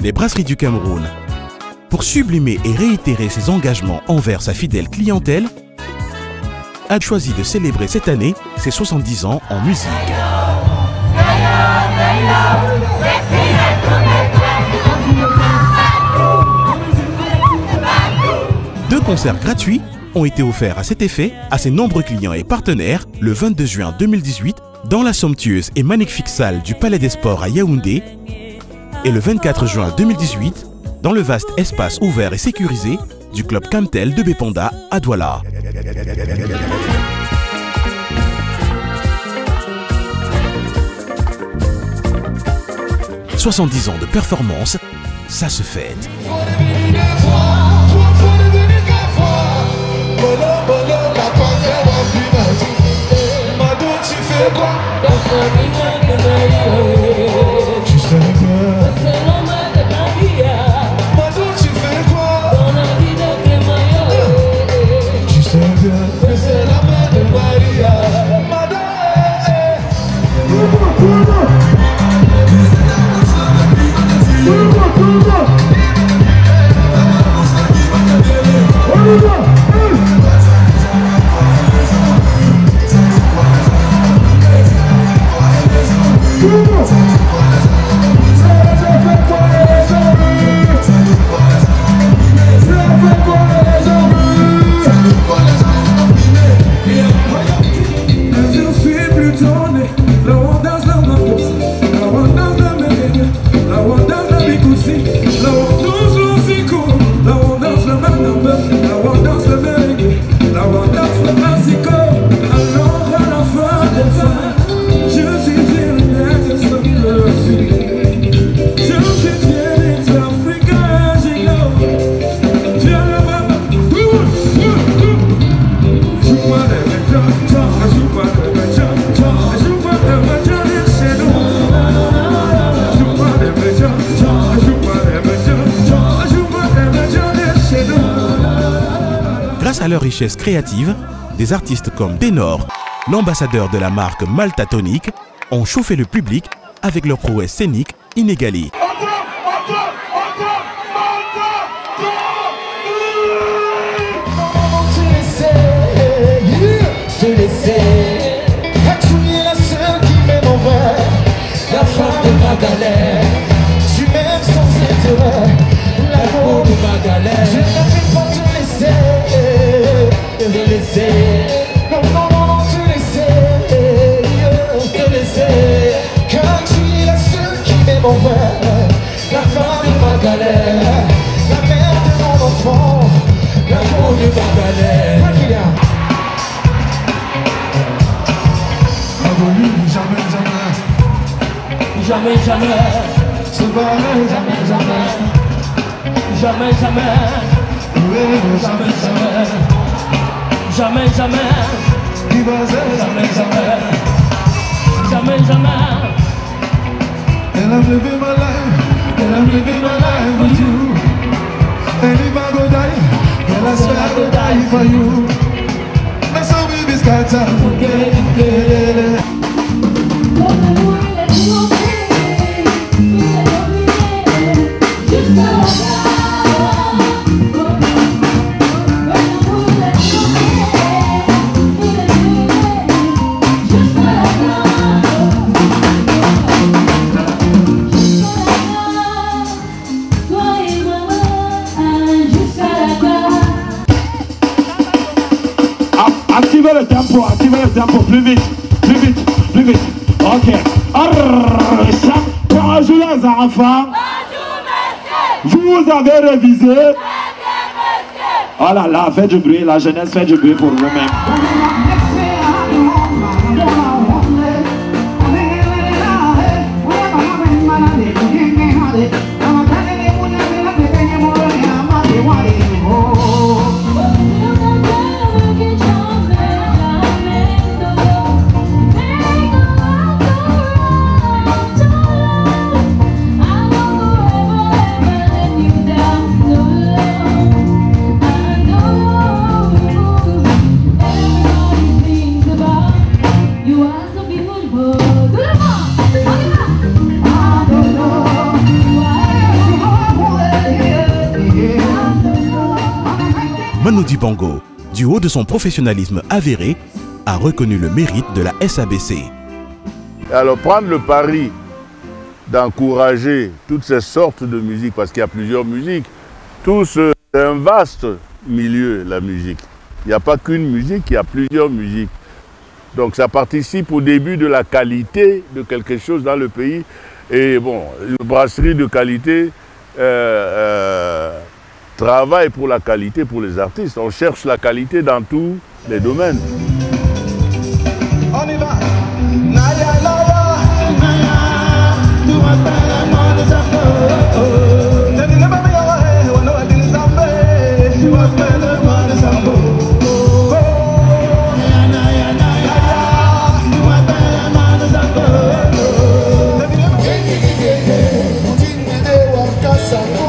les brasseries du Cameroun. Pour sublimer et réitérer ses engagements envers sa fidèle clientèle, a choisi de célébrer cette année ses 70 ans en musique. Deux concerts gratuits ont été offerts à cet effet à ses nombreux clients et partenaires le 22 juin 2018 dans la somptueuse et magnifique salle du Palais des Sports à Yaoundé et le 24 juin 2018 dans le vaste espace ouvert et sécurisé du club Camtel de Bépanda à Douala. « 70 ans de performance, ça se fête. » Grâce à leur richesse créative, des artistes comme Ténor, l'ambassadeur de la marque Malta Tonic, ont chauffé le public avec leur prouesse scénique inégalée. La femme de ma galère, tu m'aimes sans intérêt, la peau de ma galère. Je n'avais pas te laisser, non, non, non, non, te laisser, car tu es la seule qui m'aime en vrai. La femme de ma galère, la mère de mon enfant, la peau de ma galère. Jamais, jamais, se barrer, jamais, jamais, jamais, jamais, jamais, jamais, jamais, jamais, jamais, jamais. And I'm living my life, and I'm living my life for you. And if I go die, then I swear I go die for you. My soul will be scattered, forget it. Activez le tempo, plus vite, plus vite, plus vite. Ok. Bonjour les enfants. Vous avez révisé. Oh là là, faites du bruit, la jeunesse fait du bruit pour vous-même. Manu Dibango, du haut de son professionnalisme avéré, a reconnu le mérite de la SABC. Alors prendre le pari d'encourager toutes ces sortes de musique, parce qu'il y a plusieurs musiques, c'est un vaste milieu, la musique. Il n'y a pas qu'une musique, il y a plusieurs musiques. Donc ça participe au début de la qualité de quelque chose dans le pays. Et bon, une brasserie de qualité travaille pour la qualité pour les artistes. On cherche la qualité dans tous les domaines. On y va. Naya, naya, naya, tu m'appelles un mot de Zambo. Je dis ne pas me yore, on a dit Zambo. Tu m'appelles un mot de Zambo. Naya, naya, naya, tu m'appelles un mot de Zambo. Je dis ne pas me yore, on dit ne pas me Zambo.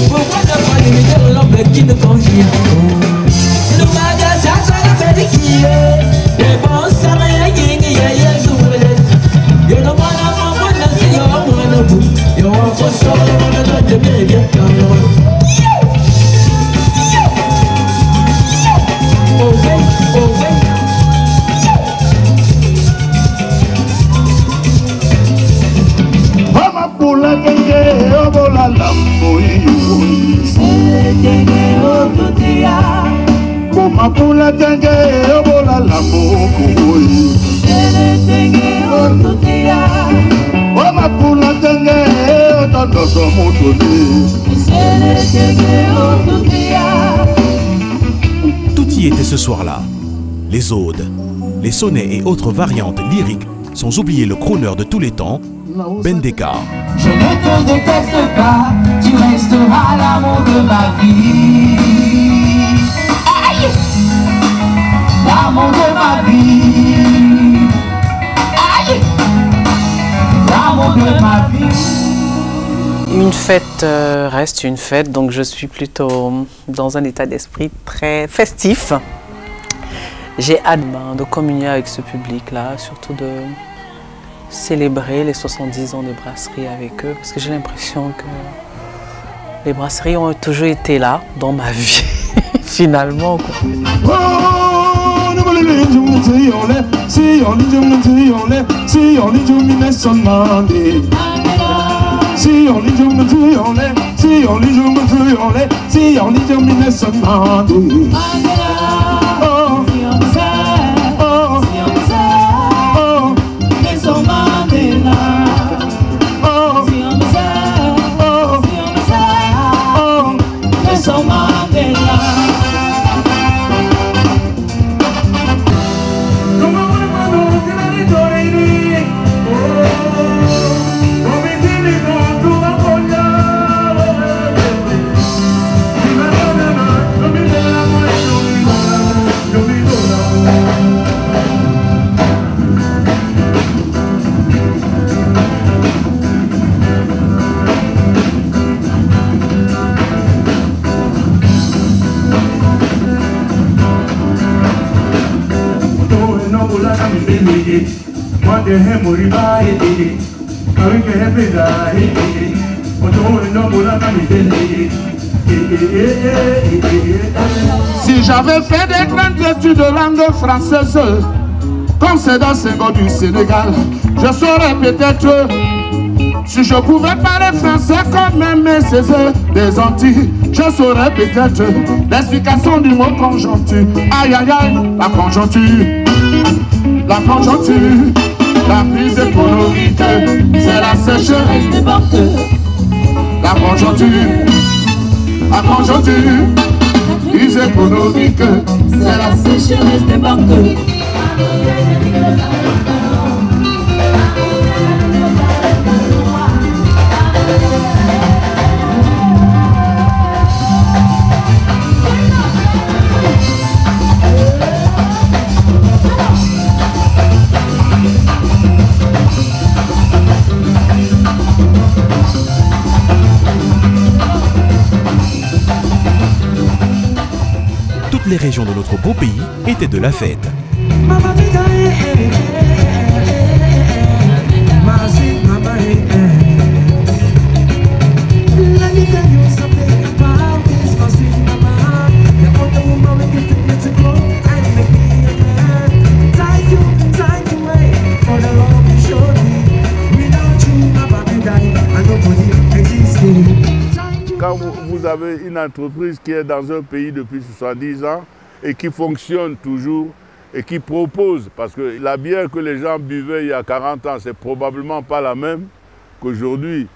Pourquoi ne pas limiter le nombre qui nous convient? Le magasin, ça le fait de qui est. Les bons, ça m'a yé, yo no wanna see you, wanna do. You want for sure, wanna do the baby. Oh wait. Mama pula kenge obola lambo Mama pula kenge obola lambo Mama pula kenge otondo motoni Tout y était ce soir-là. Les odes, les sonnets et autres variantes lyriques, sans oublier le crooner de tous les temps, Bendeka. Je ne te déteste pas, tu resteras l'amour de ma vie. Aïe! L'amour de ma vie. Aïe! L'amour de ma vie. Une fête reste une fête, donc je suis plutôt dans un état d'esprit très festif. J'ai hâte de communier avec ce public-là, surtout de célébrer les 70 ans des brasseries avec eux, parce que j'ai l'impression que les brasseries ont toujours été là dans ma vie, finalement. Si j'avais fait des grandes études de langue française, comme c'est dans Senghor du Sénégal, je saurais peut-être Si je pouvais parler français comme Aimé Césaire des Antilles, je saurais peut-être l'explication du mot conjoncture. Aïe aïe aïe, la conjoncture, la conjoncture, la crise économique, c'est la sécheresse des banques. La conjoncture, crise économique, c'est la sécheresse des banques. Toutes les régions de notre beau pays étaient de la fête. Quand vous avez une entreprise qui est dans un pays depuis 70 ans et qui fonctionne toujours et qui propose, parce que la bière que les gens buvaient il y a 40 ans, c'est probablement pas la même qu'aujourd'hui.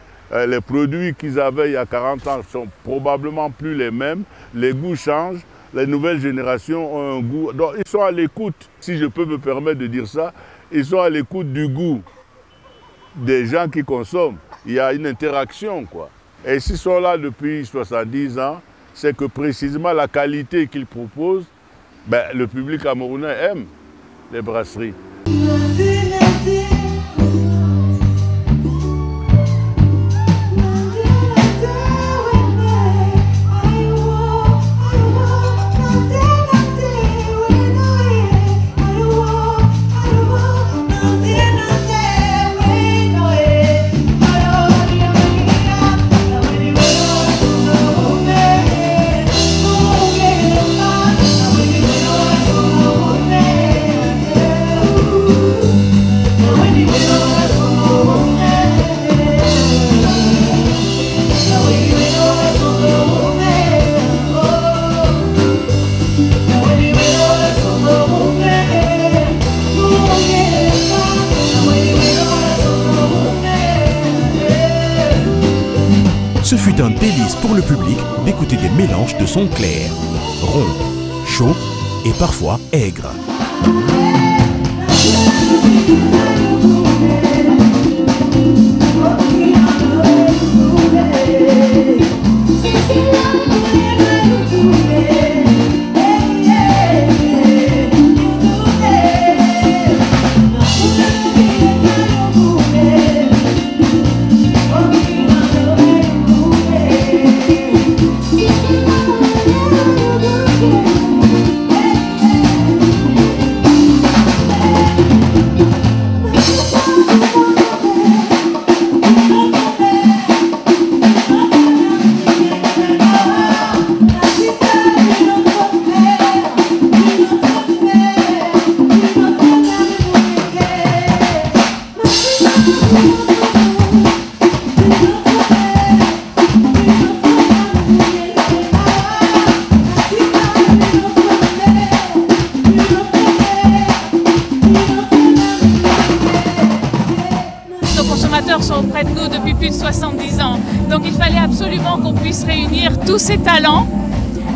Les produits qu'ils avaient il y a 40 ans sont probablement plus les mêmes. Les goûts changent, les nouvelles générations ont un goût. Donc ils sont à l'écoute, si je peux me permettre de dire ça, ils sont à l'écoute du goût des gens qui consomment. Il y a une interaction, quoi. Et s'ils sont là depuis 70 ans, c'est que précisément la qualité qu'ils proposent, ben, le public camerounais aime les brasseries. Ce fut un délice pour le public d'écouter des mélanges de sons clairs, ronds, chauds et parfois aigres. Sont auprès de nous depuis plus de 70 ans. Donc il fallait absolument qu'on puisse réunir tous ces talents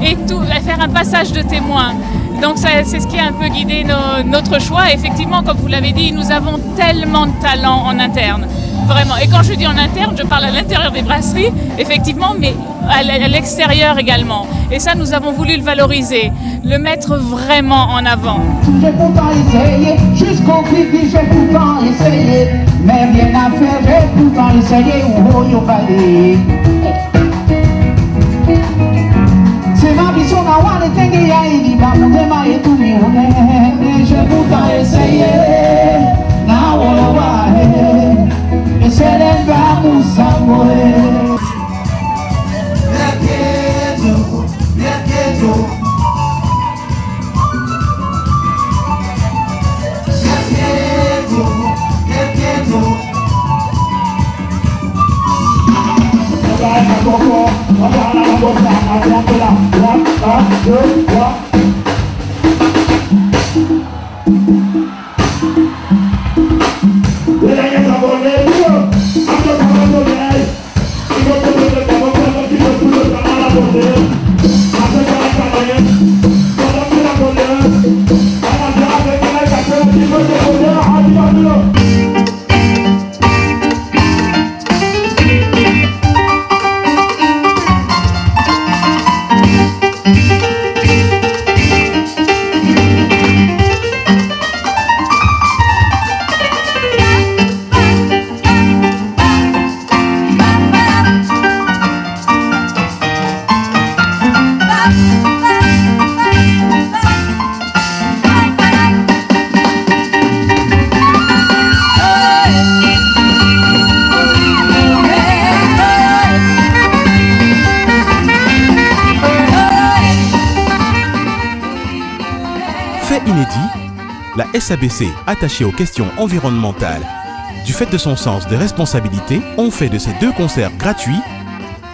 et faire un passage de témoins. Donc c'est ce qui a un peu guidé notre choix. Effectivement, comme vous l'avez dit, nous avons tellement de talents en interne. Vraiment. Et quand je dis en interne, je parle à l'intérieur des brasseries, effectivement, mais à l'extérieur également. Et ça, nous avons voulu le valoriser, le mettre vraiment en avant. J'ai pourtant essayé, jusqu'au pipi, j'ai pourtant essayé. Mais rien à faire, j'ai pourtant essayé, c'est ma vision, j'ai pourtant essayé, et c'est les gars, La SABC, attachée aux questions environnementales, du fait de son sens de responsabilité, ont fait de ces deux concerts gratuits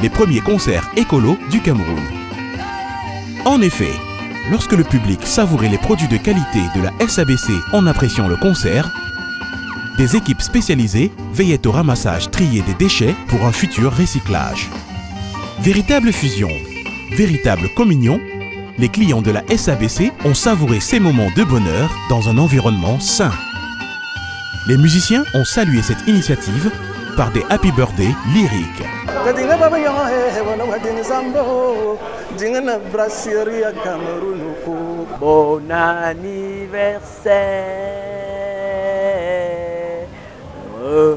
les premiers concerts écolos du Cameroun. En effet, lorsque le public savourait les produits de qualité de la SABC en appréciant le concert, des équipes spécialisées veillaient au ramassage trié des déchets pour un futur recyclage. Véritable fusion, véritable communion, les clients de la SABC ont savouré ces moments de bonheur dans un environnement sain. Les musiciens ont salué cette initiative par des happy birthday lyriques. Bon anniversaire.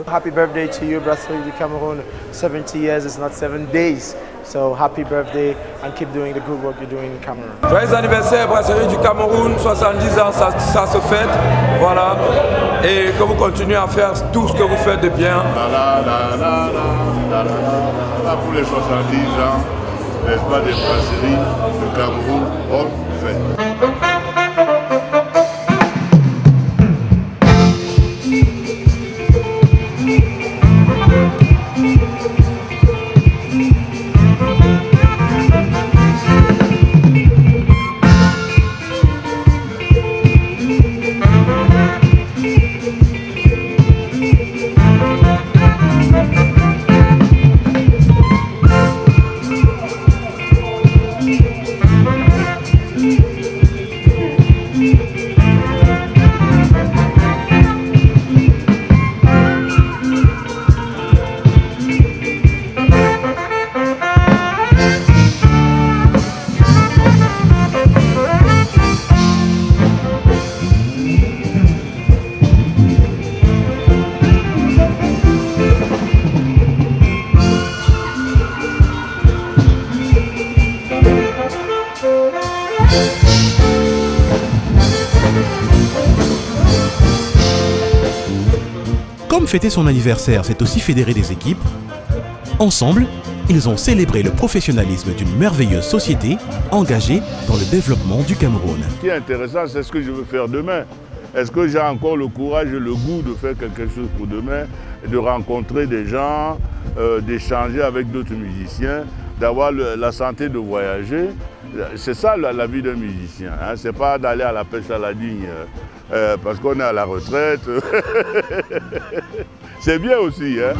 Happy birthday to you, Brasserie du Cameroun. 70 years is not 7 days. So happy birthday and keep doing the good work you're doing in Cameroon. Joyeux anniversaire, Brasserie du Cameroun, 70 ans, ça se fête, voilà. Et que vous continuez à faire tout ce que vous faites de bien. Là pour les 70 ans, n'est-ce pas, des brasseries du Cameroun, on fait. Comme fêter son anniversaire, c'est aussi fédérer des équipes, ensemble, ils ont célébré le professionnalisme d'une merveilleuse société engagée dans le développement du Cameroun. Ce qui est intéressant, c'est ce que je veux faire demain. Est-ce que j'ai encore le courage et le goût de faire quelque chose pour demain, de rencontrer des gens, d'échanger avec d'autres musiciens, d'avoir la santé de voyager? C'est ça la vie d'un musicien, hein? C'est pas d'aller à la pêche à la digne parce qu'on est à la retraite. C'est bien aussi, hein?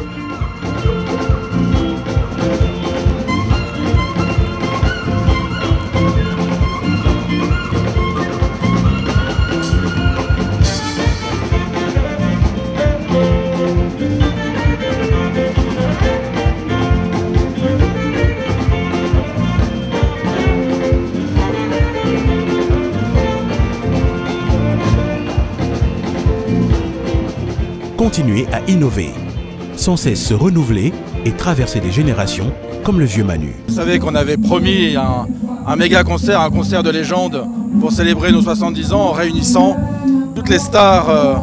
Continuer à innover, sans cesse se renouveler et traverser des générations comme le vieux Manu. Vous savez qu'on avait promis un méga concert, un concert de légende pour célébrer nos 70 ans en réunissant toutes les stars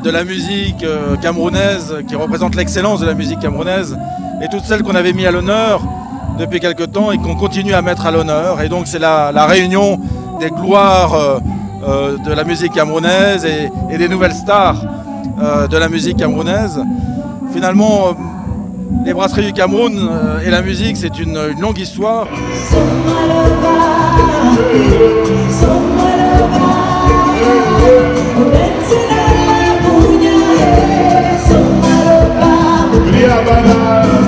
de la musique camerounaise qui représentent l'excellence de la musique camerounaise et toutes celles qu'on avait mis à l'honneur depuis quelque temps et qu'on continue à mettre à l'honneur. Et donc c'est la réunion des gloires de la musique camerounaise et des nouvelles stars de la musique camerounaise. Finalement, les brasseries du Cameroun et la musique, c'est une longue histoire.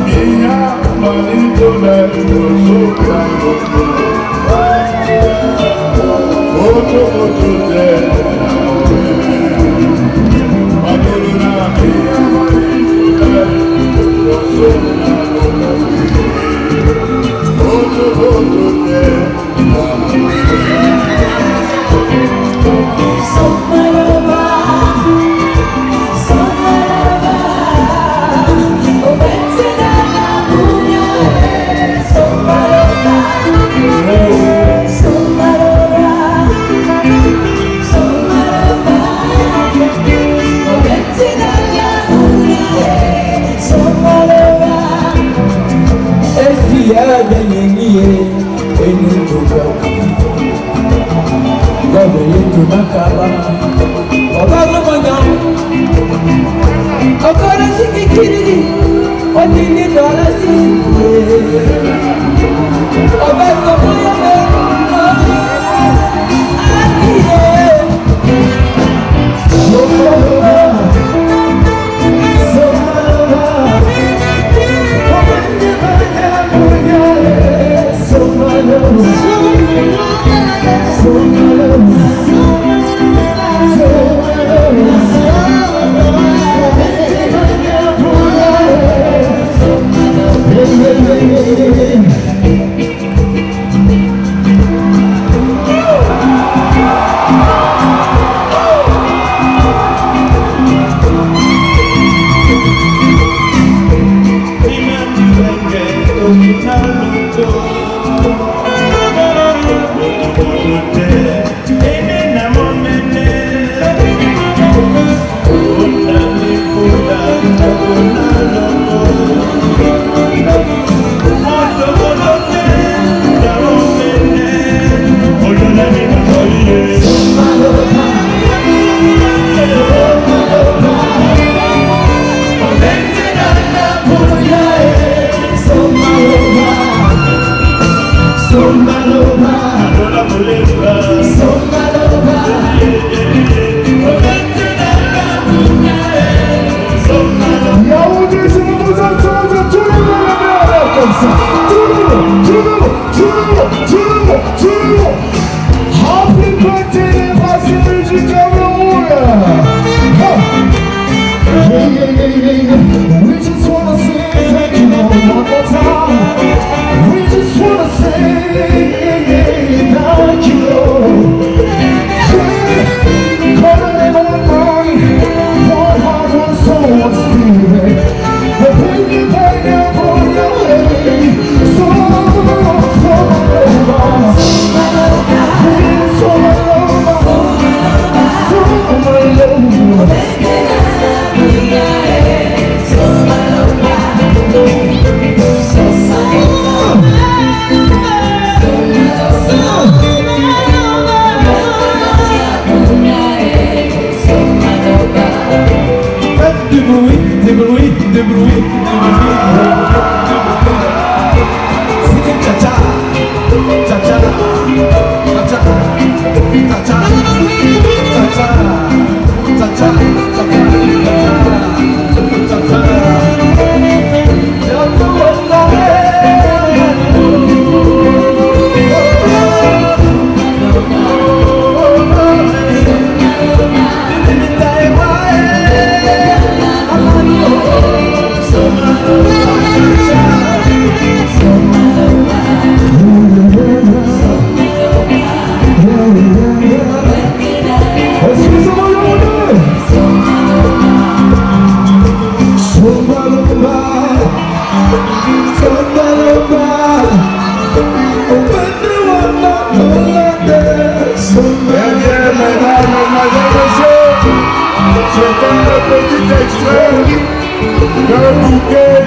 Minha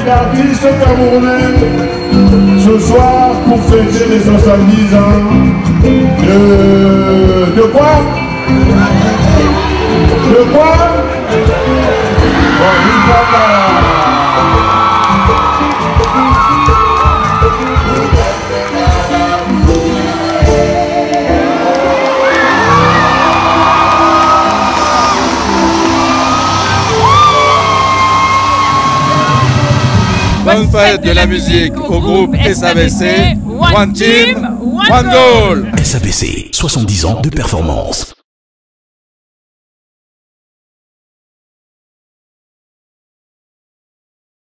D'artistes camerounais ce soir pour fêter les 70 ans de quoi? De quoi? Bonne fête de la musique au groupe SABC, One Team, One Goal. SABC, 70 ans de performance.